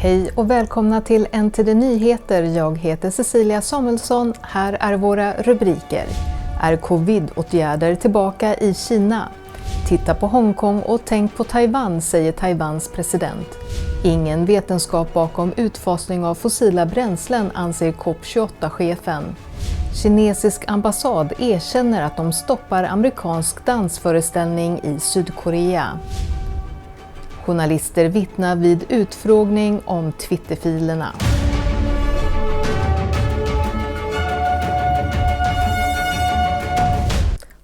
Hej och välkomna till Ntd Nyheter. Jag heter Cecilia Samuelsson. Här är våra rubriker. Är covidåtgärder tillbaka i Kina? Titta på Hongkong och tänk på Taiwan, säger Taiwans president. Ingen vetenskap bakom utfasning av fossila bränslen, anser COP28-chefen. Kinesisk ambassad erkänner att de stoppar amerikansk dansföreställning i Sydkorea. Journalister vittnar vid utfrågning om Twitterfilerna.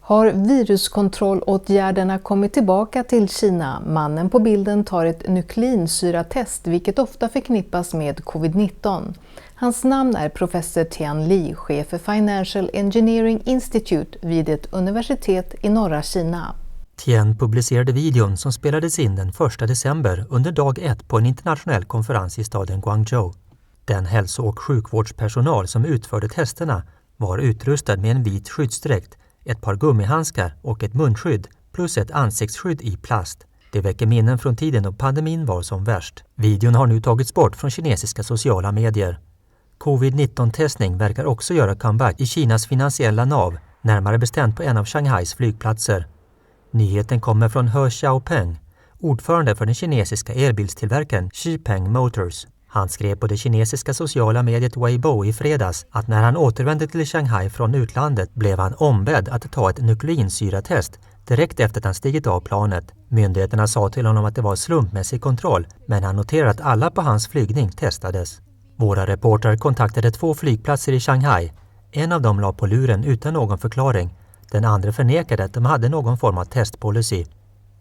Har viruskontrollåtgärderna kommit tillbaka till Kina? Mannen på bilden tar ett nukleinsyratest, vilket ofta förknippas med covid-19. Hans namn är professor Tian Li, chef för Financial Engineering Institute vid ett universitet i norra Kina. Tian publicerade videon som spelades in den 1 december under dag 1 på en internationell konferens i staden Guangzhou. Den hälso- och sjukvårdspersonal som utförde testerna var utrustad med en vit skyddsdräkt, ett par gummihandskar och ett munskydd plus ett ansiktsskydd i plast. Det väcker minnen från tiden då pandemin var som värst. Videon har nu tagits bort från kinesiska sociala medier. Covid-19-testning verkar också göra comeback i Kinas finansiella nav, närmare bestämt på en av Shanghais flygplatser. Nyheten kommer från He Xiaopeng, ordförande för den kinesiska elbilstillverkaren Xipeng Motors. Han skrev på det kinesiska sociala mediet Weibo i fredags att när han återvände till Shanghai från utlandet blev han ombedd att ta ett nukleinsyratest direkt efter att han stigit av planet. Myndigheterna sa till honom att det var slumpmässig kontroll, men han noterade att alla på hans flygning testades. Våra reportrar kontaktade 2 flygplatser i Shanghai. En av dem la på luren utan någon förklaring. Den andra förnekade att de hade någon form av testpolicy.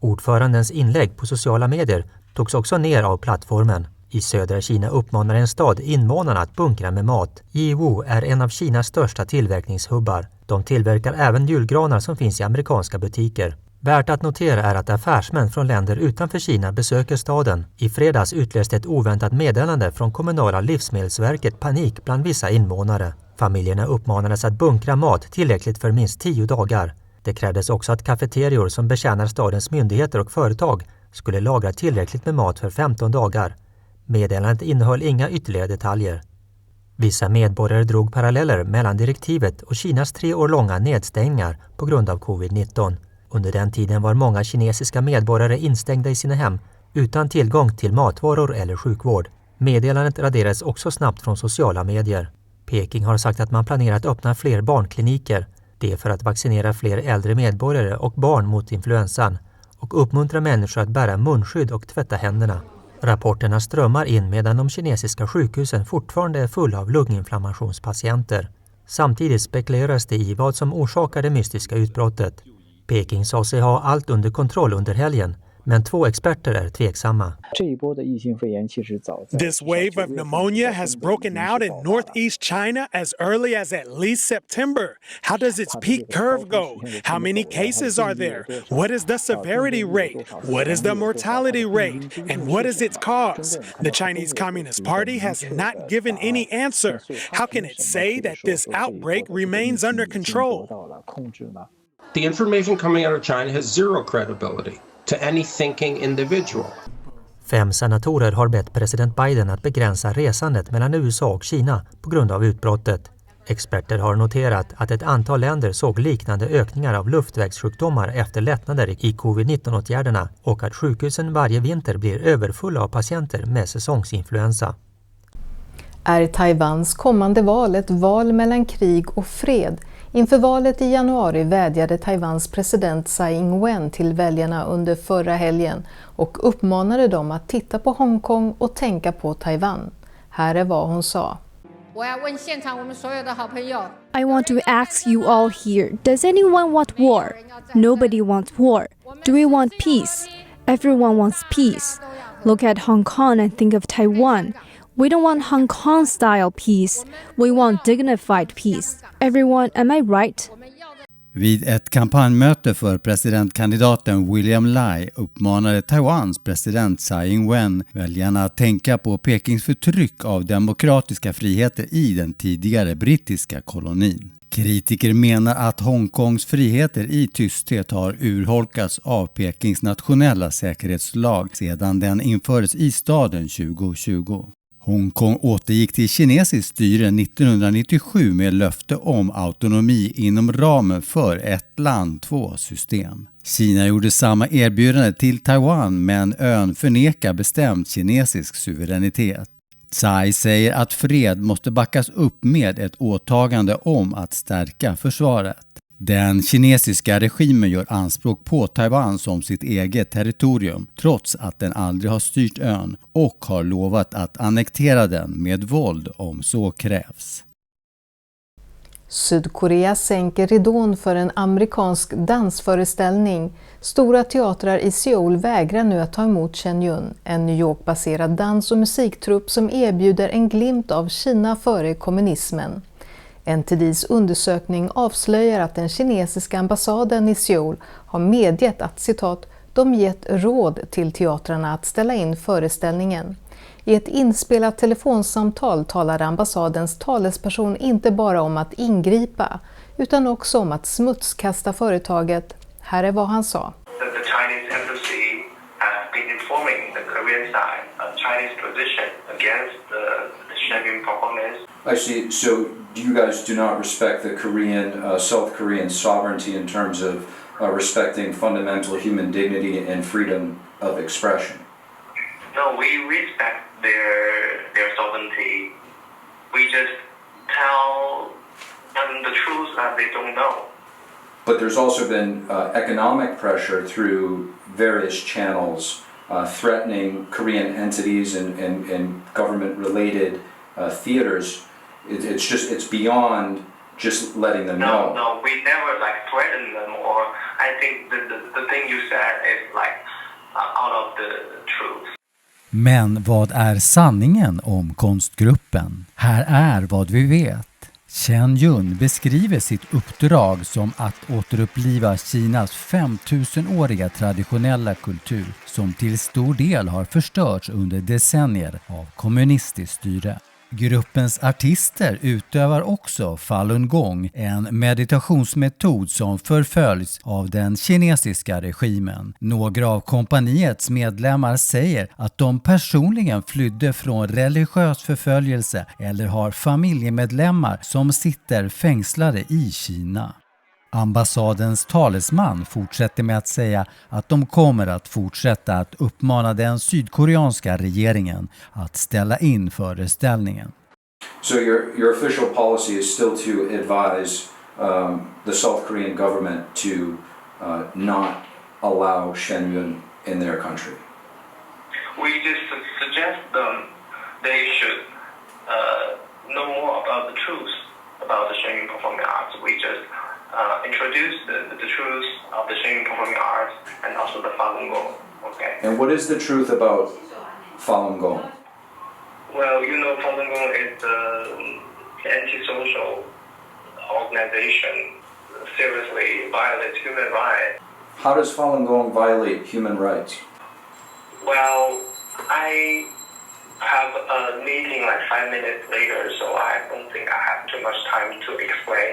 Ordförandens inlägg på sociala medier togs också ner av plattformen. I södra Kina uppmanar en stad invånarna att bunkra med mat. Yiwu är en av Kinas största tillverkningshubbar. De tillverkar även julgranar som finns i amerikanska butiker. Värt att notera är att affärsmän från länder utanför Kina besöker staden. I fredags utlöste ett oväntat meddelande från kommunala livsmedelsverket panik bland vissa invånare. Familjerna uppmanades att bunkra mat tillräckligt för minst 10 dagar. Det krävdes också att kafeterior som betjänar stadens myndigheter och företag skulle lagra tillräckligt med mat för 15 dagar. Meddelandet innehöll inga ytterligare detaljer. Vissa medborgare drog paralleller mellan direktivet och Kinas 3 år långa nedstängningar på grund av covid-19. Under den tiden var många kinesiska medborgare instängda i sina hem utan tillgång till matvaror eller sjukvård. Meddelandet raderades också snabbt från sociala medier. Peking har sagt att man planerar att öppna fler barnkliniker. Det är för att vaccinera fler äldre medborgare och barn mot influensan och uppmuntra människor att bära munskydd och tvätta händerna. Rapporterna strömmar in medan de kinesiska sjukhusen fortfarande är fulla av lunginflammationspatienter. Samtidigt spekuleras det i vad som orsakar det mystiska utbrottet. Peking sa sig ha allt under kontroll under helgen, men 2 experter är tveksamma. This wave of pneumonia has broken out in northeast China as early as at least September. How does its peak curve go? How many cases are there? What is the severity rate? What is the mortality rate? And what is its cause? The Chinese Communist Party has not given any answer. How can it say that this outbreak remains under control? The information coming out of China has zero credibility to any thinking individual. 5 senatorer har bett president Biden att begränsa resandet mellan USA och Kina på grund av utbrottet. Experter har noterat att ett antal länder såg liknande ökningar av luftvägssjukdomar efter lättnader i covid-19-åtgärderna och att sjukhusen varje vinter blir överfulla av patienter med säsongsinfluensa. Är Taiwans kommande val ett val mellan krig och fred? Inför valet i januari vädjade Taiwans president Ingen till väljarna under förra helgen och uppmanade dem att titta på Hongkong och tänka på Taiwan. Här är vad hon sa. I want to ask you all here, does anyone want war? Nobody wants war. Do we want peace? Everyone wants peace. Look at Hong Kong and think of Taiwan. We don't want Hong Kong-style peace. We want dignified peace. Everyone, am I right? Vid ett kampanjmöte för presidentkandidaten William Lai uppmanade Taiwans president Tsai Ing-wen väljarna att tänka på Pekings förtryck av demokratiska friheter i den tidigare brittiska kolonin. Kritiker menar att Hongkongs friheter i tysthet har urholkats av Pekings nationella säkerhetslag sedan den infördes i staden 2020. Hongkong återgick till kinesiskt styre 1997 med löfte om autonomi inom ramen för ett land, två system. Kina gjorde samma erbjudande till Taiwan, men ön förnekar bestämt kinesisk suveränitet. Tsai säger att fred måste backas upp med ett åtagande om att stärka försvaret. Den kinesiska regimen gör anspråk på Taiwan som sitt eget territorium trots att den aldrig har styrt ön och har lovat att annektera den med våld om så krävs. Sydkorea sänker ridån för en amerikansk dansföreställning. Stora teatrar i Seoul vägrar nu att ta emot Chen, en New York-baserad dans- och musiktrupp som erbjuder en glimt av Kina före kommunismen. Ntds undersökning avslöjar att den kinesiska ambassaden i Seoul har medgett att citat, de gett råd till teatrarna att ställa in föreställningen. I ett inspelat telefonsamtal talade ambassadens talesperson inte bara om att ingripa utan också om att smutskasta företaget. Här är vad han sa. The Chinese embassy has been informing the Korean side of Chinese position against the Shengyun performance. I see. So you guys do not respect the South Korean sovereignty in terms of respecting fundamental human dignity and freedom of expression? No, we respect their sovereignty. We just tell them the truth that they don't know. But there's also been economic pressure through various channels threatening Korean entities and government-related theaters. It's beyond just letting them know. No, we never threaten them, or I think the thing you said is out of the truth. Men vad är sanningen om konstgruppen? Här är vad vi vet. Chen beskriver sitt uppdrag som att återuppliva Kinas 5000-åriga traditionella kultur som till stor del har förstörts under decennier av kommunistiskt styre. Gruppens artister utövar också Falun Gong, en meditationsmetod som förföljs av den kinesiska regimen. Några av kompaniets medlemmar säger att de personligen flydde från religiös förföljelse eller har familjemedlemmar som sitter fängslade i Kina. Ambassadens talesman fortsätter med att säga att de kommer att fortsätta att uppmana den sydkoreanska regeringen att ställa in föreställningen. So your official policy is still to advise the South Korean government to not allow Shen in their country? We just suggest them they should know more about the truth about the Shen performing arts. We just introduce the truth of the Shen performing arts and also the Falun Gong. Okay. And what is the truth about Falun Gong? Well, Falun Gong is an anti-social organization seriously violates human rights. How does Falun Gong violate human rights? Well, I have a meeting 5 minutes later, so I don't think I have too much time to explain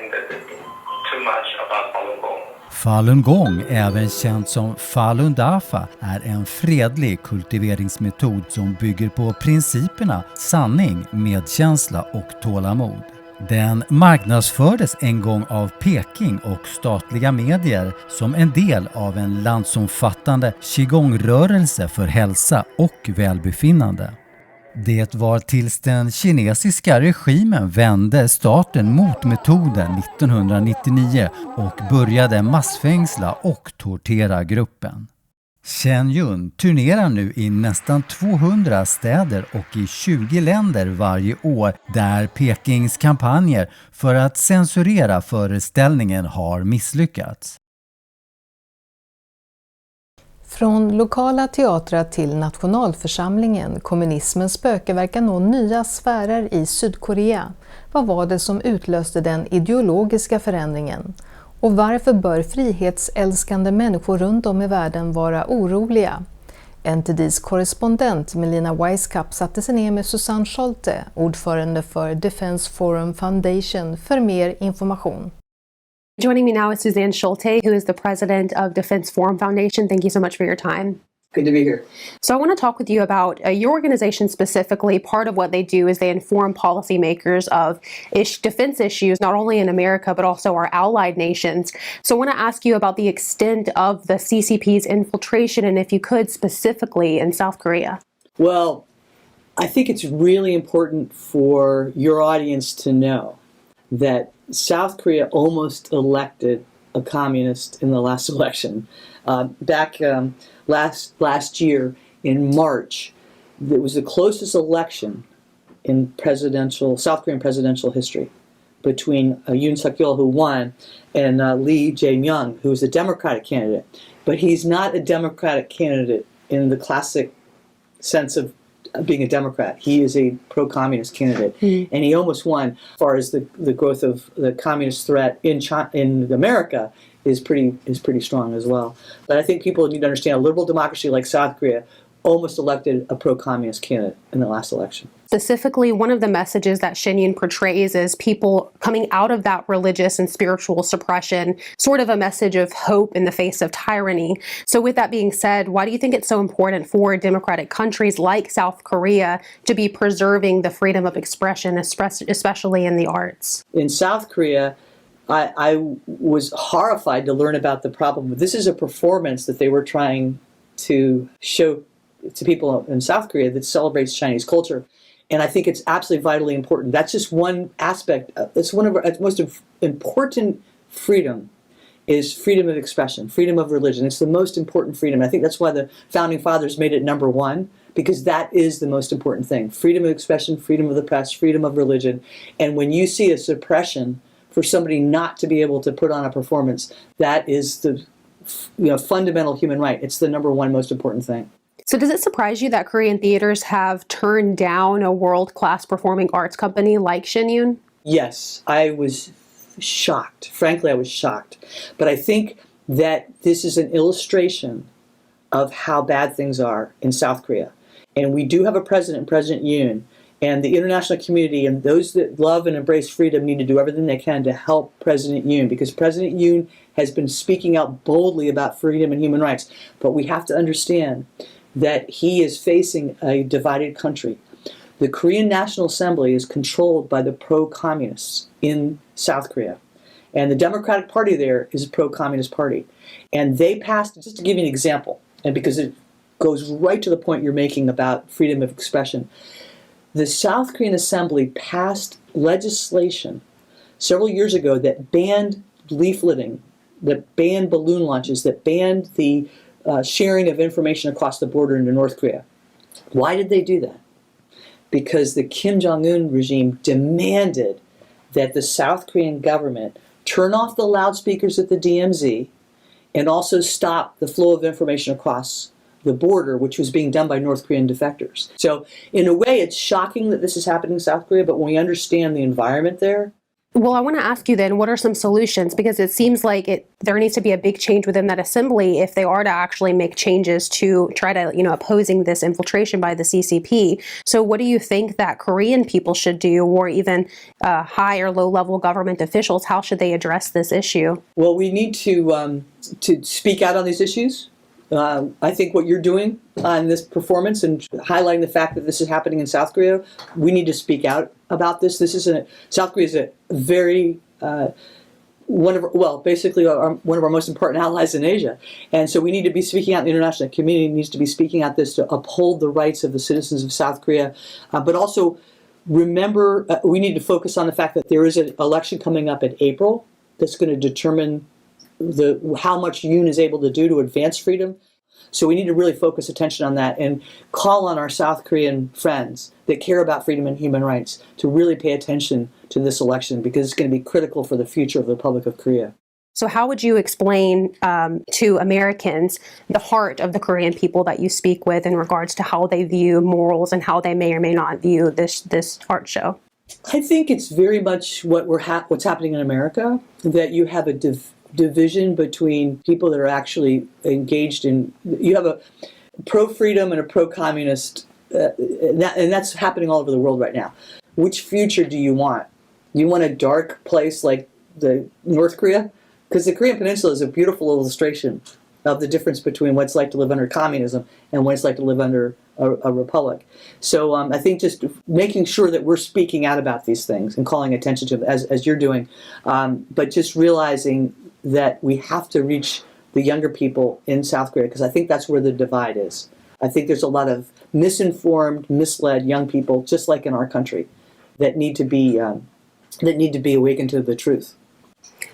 too much about Falun Gong. Falun Gong, även känt som Falun Dafa, är en fredlig kultiveringsmetod som bygger på principerna sanning, medkänsla och tålamod. Den marknadsfördes en gång av Peking och statliga medier som en del av en landsomfattande Qigong-rörelse för hälsa och välbefinnande. Det var tills den kinesiska regimen vände staten mot metoden 1999 och började massfängsla och tortera gruppen. Chen turnerar nu i nästan 200 städer och i 20 länder varje år där Pekings kampanjer för att censurera föreställningen har misslyckats. Från lokala teatrar till nationalförsamlingen, kommunismens spöke verkar nå nya sfärer i Sydkorea. Vad var det som utlöste den ideologiska förändringen? Och varför bör frihetsälskande människor runt om i världen vara oroliga? Ntd's korrespondent Melina Weisskap satte sig ner med Susanne Scholte, ordförande för Defense Forum Foundation, för mer information. Joining me now is Suzanne Schulte, who is the president of Defense Forum Foundation. Thank you so much for your time. Good to be here. So I want to talk with you about your organization specifically. Part of what they do is they inform policymakers of defense issues, not only in America, but also our allied nations. So I want to ask you about the extent of the CCP's infiltration, and if you could, specifically in South Korea. Well, I think it's really important for your audience to know that South Korea almost elected a communist in the last election. Back last year in March, it was the closest election in South Korean presidential history between Yoon Suk-yeol, who won, and Lee Jae-myung, who was a Democratic candidate. But he's not a Democratic candidate in the classic sense of being a Democrat. He is a pro-communist candidate, and he almost won. As far as the growth of the communist threat in America is pretty strong as well. But I think people need to understand a liberal democracy like South Korea almost elected a pro-communist candidate in the last election. Specifically, one of the messages that Shin Yun portrays is people coming out of that religious and spiritual suppression, sort of a message of hope in the face of tyranny. So with that being said, why do you think it's so important for democratic countries like South Korea to be preserving the freedom of expression, especially in the arts? In South Korea, I was horrified to learn about the problem. This is a performance that they were trying to show to people in South Korea that celebrates Chinese culture. And I think it's absolutely vitally important. That's just one aspect. It's one of our most important freedom is freedom of expression, freedom of religion. It's the most important freedom. I think that's why the Founding Fathers made it number one, because that is the most important thing. Freedom of expression, freedom of the press, freedom of religion. And when you see a suppression for somebody not to be able to put on a performance, that is the fundamental human right. It's the number one most important thing. So does it surprise you that Korean theaters have turned down a world-class performing arts company like Shin Yun? Yes, I was shocked. Frankly, I was shocked. But I think that this is an illustration of how bad things are in South Korea. And we do have a president, President Yoon, and the international community and those that love and embrace freedom need to do everything they can to help President Yoon, because President Yoon has been speaking out boldly about freedom and human rights. But we have to understand that he is facing a divided country. The Korean National Assembly is controlled by the pro-communists in South Korea. And the Democratic Party there is a pro-communist party. And they passed, just to give you an example, and because it goes right to the point you're making about freedom of expression, the South Korean Assembly passed legislation several years ago that banned leafleting, that banned balloon launches, that banned the sharing of information across the border into North Korea. Why did they do that? Because the Kim Jong-un regime demanded that the South Korean government turn off the loudspeakers at the DMZ and also stop the flow of information across the border, which was being done by North Korean defectors. So in a way, it's shocking that this is happening in South Korea, but when we understand the environment there. Well, I want to ask you then, what are some solutions? Because it seems like there needs to be a big change within that assembly if they are to actually make changes to try to, opposing this infiltration by the CCP. So what do you think that Korean people should do, or even high or low level government officials? How should they address this issue? Well, we need to speak out on these issues. I think what you're doing on this performance and highlighting the fact that this is happening in South Korea, we need to speak out about this. South Korea is a very one of our most important allies in Asia, and so we need to be speaking out. The international community needs to be speaking out this to uphold the rights of the citizens of South Korea, but also remember we need to focus on the fact that there is an election coming up in April that's going to determine how much Yoon is able to do to advance freedom. So we need to really focus attention on that and call on our South Korean friends that care about freedom and human rights to really pay attention to this election, because it's going to be critical for the future of the Republic of Korea. So how would you explain to Americans the heart of the Korean people that you speak with in regards to how they view morals and how they may or may not view this art show? I think it's very much what's happening in America, that you have a division between people that are actually engaged in. You have pro-freedom and a pro-communist, and that's happening all over the world right now. Which future do you want? You want a dark place like the North Korea? Because the Korean Peninsula is a beautiful illustration of the difference between what it's like to live under communism and what it's like to live under a republic. So I think just making sure that we're speaking out about these things and calling attention to them as you're doing, but just realizing that we have to reach the younger people in South Korea, because I think that's where the divide is. I think there's a lot of misinformed, misled young people, just like in our country, that need to be awakened to the truth.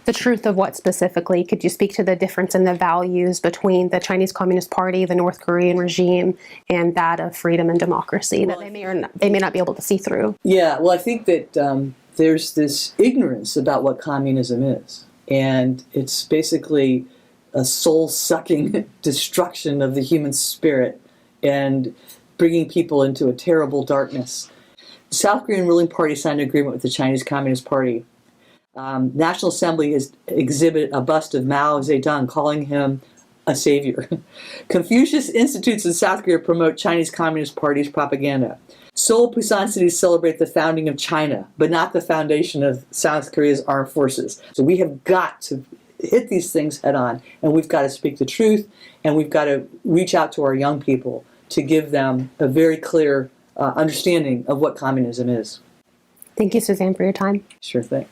The truth of what specifically? Could you speak to the difference in the values between the Chinese Communist Party, the North Korean regime, and that of freedom and democracy that they may not be able to see through? Yeah, well, I think that there's this ignorance about what communism is. And it's basically a soul-sucking destruction of the human spirit and bringing people into a terrible darkness. The South Korean ruling party signed an agreement with the Chinese Communist Party. National Assembly has exhibited a bust of Mao Zedong, calling him a savior. Confucius Institutes in South Korea promote Chinese Communist Party's propaganda. Seoul, Busan cities celebrate the founding of China, but not the foundation of South Korea's armed forces. So we have got to hit these things head on, and we've got to speak the truth, and we've got to reach out to our young people to give them a very clear understanding of what communism is. Thank you, Suzanne, for your time. Sure thing.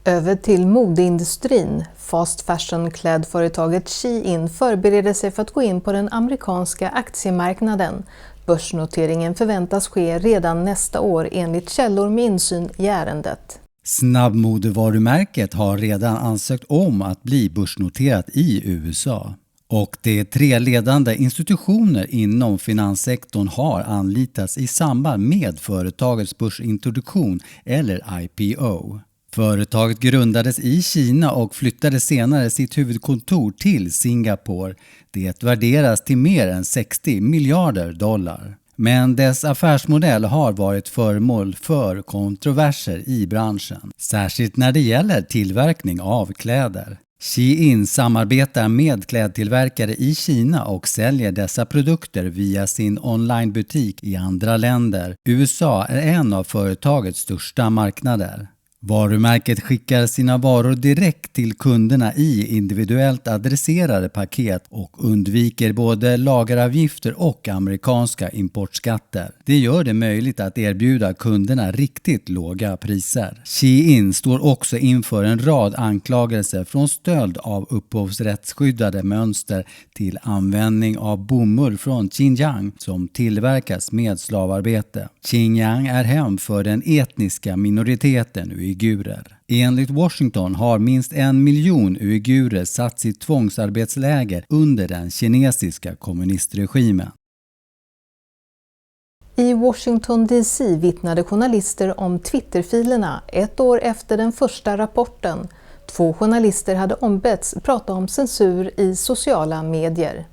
Över till modeindustrin. Fast fashion-klädföretaget Shein förbereder sig för att gå in på den amerikanska aktiemarknaden. Börsnoteringen förväntas ske redan nästa år enligt källor med insyn i ärendet. Snabbmodevarumärket har redan ansökt om att bli börsnoterat i USA. Och de 3 ledande institutioner inom finanssektorn har anlitats i samband med företagets börsintroduktion eller IPO. Företaget grundades i Kina och flyttade senare sitt huvudkontor till Singapore. Det värderas till mer än $60 miljarder. Men dess affärsmodell har varit föremål för kontroverser i branschen, särskilt när det gäller tillverkning av kläder. Shein samarbetar med klädtillverkare i Kina och säljer dessa produkter via sin onlinebutik i andra länder. USA är en av företagets största marknader. Varumärket skickar sina varor direkt till kunderna i individuellt adresserade paket och undviker både lageravgifter och amerikanska importskatter. Det gör det möjligt att erbjuda kunderna riktigt låga priser. Shein står också inför en rad anklagelser från stöld av upphovsrättsskyddade mönster till användning av bomull från Xinjiang som tillverkas med slavarbete. Xinjiang är hem för den etniska minoriteten uigurer. Enligt Washington har minst 1 miljon uigurer satts i tvångsarbetsläger under den kinesiska kommunistregimen. I Washington DC vittnade journalister om Twitterfilerna 1 år efter den första rapporten. 2 journalister hade ombetts prata om censur i sociala medier.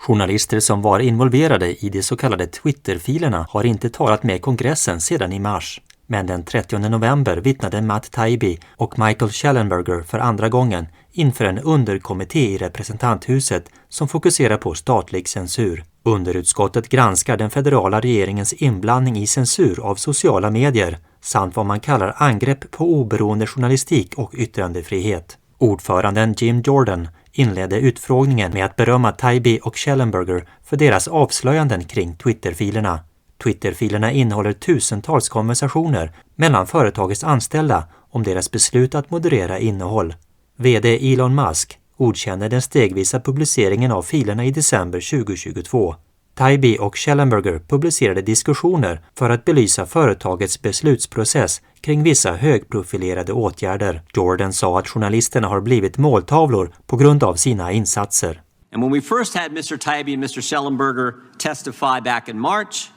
Journalister som var involverade i de så kallade Twitterfilerna har inte talat med kongressen sedan i mars. Men den 30 november vittnade Matt Taibbi och Michael Schellenberger för andra gången inför en underkommitté i representanthuset som fokuserar på statlig censur. Underutskottet granskar den federala regeringens inblandning i censur av sociala medier samt vad man kallar angrepp på oberoende journalistik och yttrandefrihet. Ordföranden Jim Jordan inledde utfrågningen med att berömma Taibbi och Schellenberger för deras avslöjanden kring Twitterfilerna. Twitterfilerna innehåller tusentals konversationer mellan företagets anställda om deras beslut att moderera innehåll. VD Elon Musk godkände den stegvisa publiceringen av filerna i december 2022. Taibbi och Schellenberger publicerade diskussioner för att belysa företagets beslutsprocess kring vissa högprofilerade åtgärder. Jordan sa att journalisterna har blivit måltavlor på grund av sina insatser. And when we first had Mr. Taibbi and Mr. Schellenberger testify back in March,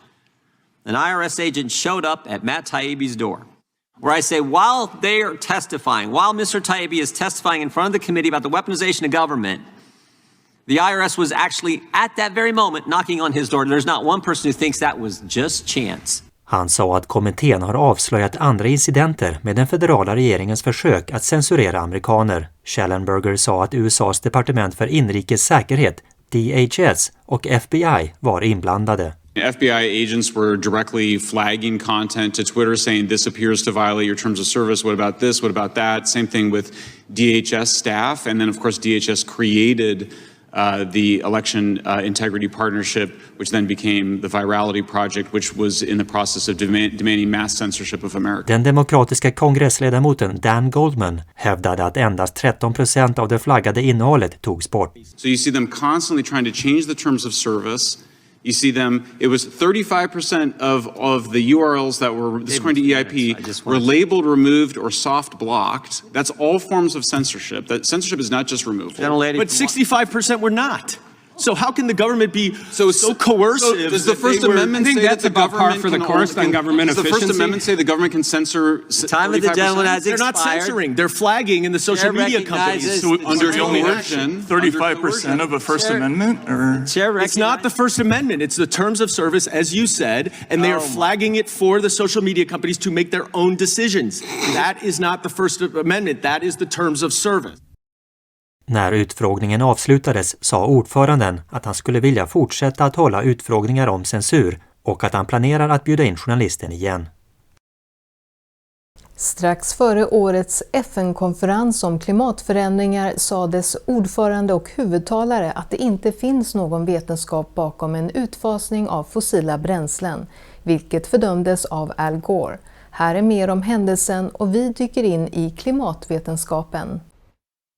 an IRS agent showed up at Matt Taibbi's door, where I say, while they are testifying, while Mr. Taibbi is testifying in front of the committee about the weaponization of government, the IRS was actually at that very moment knocking on his door. There's not one person who thinks that was just chance. Han sa att kommittén har avslöjat andra incidenter med den federala regeringens försök att censurera amerikaner. Schellenberger sa att USAs departement för inrikes säkerhet DHS och FBI var inblandade. FBI agents were directly flagging content to Twitter saying this appears to violate your terms of service. What about this? What about that? Same thing with DHS staff. And then, of course, DHS created the Election Integrity Partnership, which then became the Virality Project, which was in the process of demanding mass censorship of America. Den demokratiska kongressledamoten Dan Goldman hävdade att endast 13% av det flaggade innehållet togs bort. So you see them constantly trying to change the terms of service. You see them, it was 35% of the URLs that were, this according to EIP, were labeled, removed, or soft blocked. That's all forms of censorship. That censorship is not just removal. But 65% were not. So how can the government be so coercive? Does the First Amendment say that the government for the course on government efficiency? Does the First Amendment say the government can censor 35%? Time of the gentleman has They're not censoring. They're flagging in the social media companies. So under coercion, 35% of a First Amendment? Or? It's not the First Amendment. It's the terms of service, as you said, and they are flagging it for the social media companies to make their own decisions. That is not the First Amendment. That is the terms of service. När utfrågningen avslutades sa ordföranden att han skulle vilja fortsätta att hålla utfrågningar om censur och att han planerar att bjuda in journalisten igen. Strax före årets FN-konferens om klimatförändringar sa dess ordförande och huvudtalare att det inte finns någon vetenskap bakom en utfasning av fossila bränslen, vilket fördömdes av Al Gore. Här är mer om händelsen och vi dyker in i klimatvetenskapen.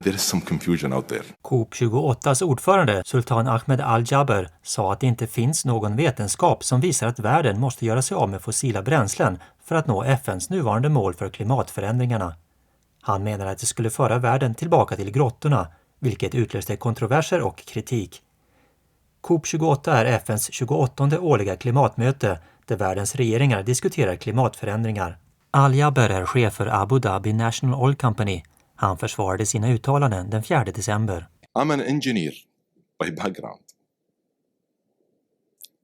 There is some confusion out there. COP28s ordförande Sultan Ahmed Al-Jaber sa att det inte finns någon vetenskap som visar att världen måste göra sig av med fossila bränslen för att nå FNs nuvarande mål för klimatförändringarna. Han menar att det skulle föra världen tillbaka till grottorna, vilket utlöste kontroverser och kritik. COP28 är FNs 28:e årliga klimatmöte där världens regeringar diskuterar klimatförändringar. Al-Jaber är chef för Abu Dhabi National Oil Company. Han försvarade sina uttalanden den 4 december. I'm an engineer by background.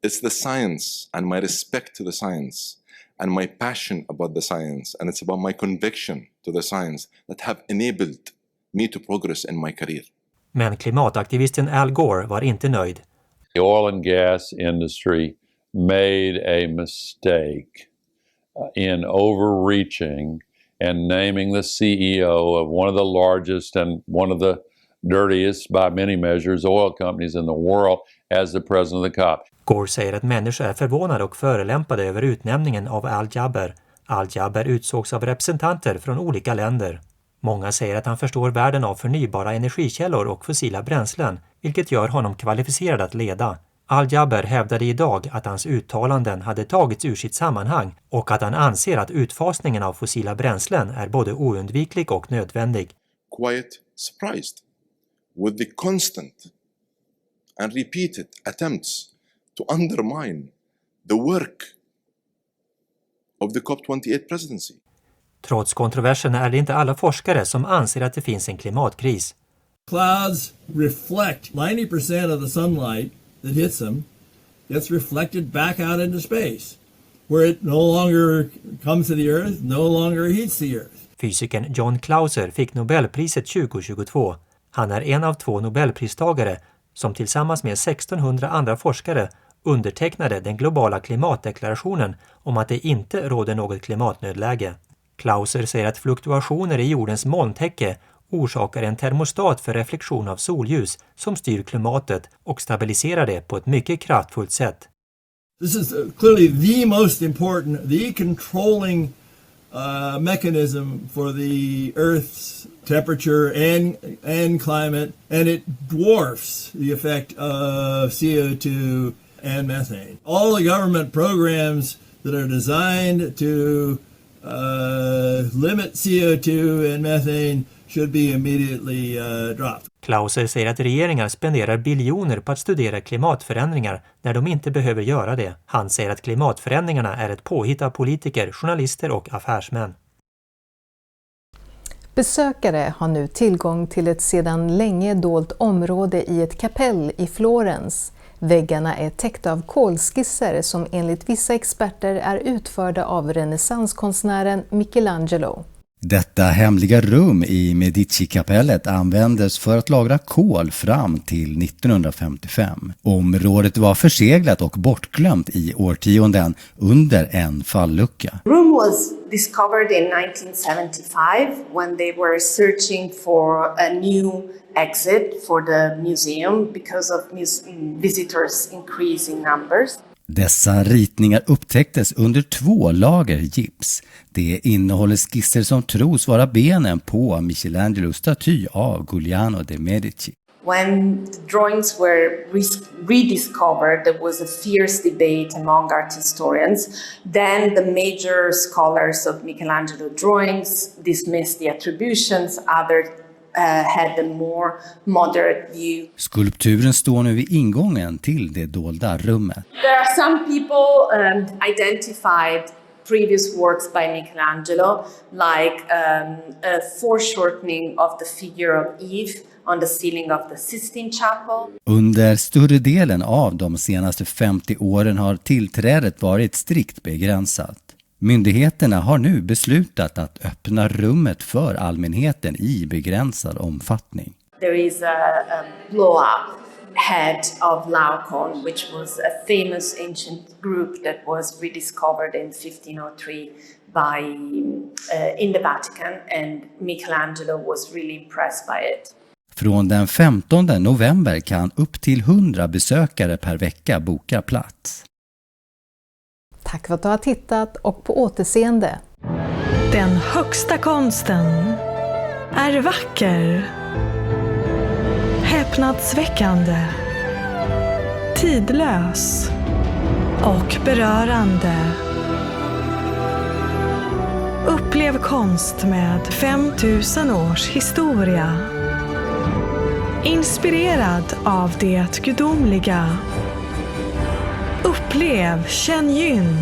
It's the science and my respect to the science and my passion about the science and it's about my conviction to the science that have enabled me to progress in my career. Men klimataktivisten Al Gore var inte nöjd. The oil and gas industry made a mistake in overreaching and naming the CEO of one of the largest and one of the dirtiest by many measures oil companies in the world as the president of the COP. Gore säger att människor är förvånade och förelämpade över utnämningen av Al-Jaber. Al-Jaber utsågs av representanter från olika länder. Många säger att han förstår världen av förnybara energikällor och fossila bränslen, vilket gör honom kvalificerad att leda. Al-Jaber hävdade idag att hans uttalanden hade tagits ur sitt sammanhang och att han anser att utfasningen av fossila bränslen är både oundviklig och nödvändig. Quite surprised with the constant and repeated attempts to undermine the work of the COP28 presidency. Trots kontroversen är det inte alla forskare som anser att det finns en klimatkris. Clouds reflect 90% of the sunlight that hits them gets reflected back out into space, where it no longer comes to the earth, no longer heats the earth. Fysikern John Clauser fick Nobelpriset 2022. Han är en av 2 Nobelpristagare som tillsammans med 1600 andra forskare undertecknade den globala klimatdeklarationen om att det inte råder något klimatnödläge. Clauser säger att fluktuationer i jordens molntäcke orsakar en termostat för reflektion av solljus som styr klimatet och stabiliserar det på ett mycket kraftfullt sätt. This is clearly the most important, the controlling mechanism for the Earth's temperature and climate, and it dwarfs the effect of CO2 and methane. All the government programs that are designed to limit CO2 and methane should be immediately dropped. Clauser säger att regeringar spenderar biljoner på att studera klimatförändringar när de inte behöver göra det. Han säger att klimatförändringarna är ett påhitt av politiker, journalister och affärsmän. Besökare har nu tillgång till ett sedan länge dolt område i ett kapell i Florens. Väggarna är täckta av kolskisser som enligt vissa experter är utförda av renässanskonstnären Michelangelo. Detta hemliga rum i Medici-kapellet användes för att lagra kol fram till 1955. Området var förseglat och bortglömt i årtionden under en fallucka. The room was discovered in 1975 when they were searching for a new exit for the museum because of visitors' increase in numbers. Dessa ritningar upptäcktes under 2 lager gips. Det innehåller skisser som tros vara benen på Michelangelos staty av Giuliano de Medici. When the drawings were rediscovered, there was a fierce debate among art historians. Then the major scholars of Michelangelo drawings dismissed the attributions. Others had a more moderate view. Skulpturen står nu vid ingången till det dolda rummet. There are some people identified previous works by Michelangelo, like a foreshortening of the figure of Eve on the ceiling of the Sistine Chapel. Under större delen av de senaste 50 åren har tillträdet varit strikt begränsat. Myndigheterna har nu beslutat att öppna rummet för allmänheten i begränsad omfattning. There is a blow-up head of Laocoon, which was a famous ancient group that was rediscovered in 1503 in the Vatican, and Michelangelo was really impressed by it. Från den 15 november kan upp till 100 besökare per vecka boka plats. Tack för att du har tittat och på återseende. Den högsta konsten är vacker, häpnadsväckande, tidlös och berörande. Upplev konst med 5000 års historia. Inspirerad av det gudomliga. Upplev Chen Yun.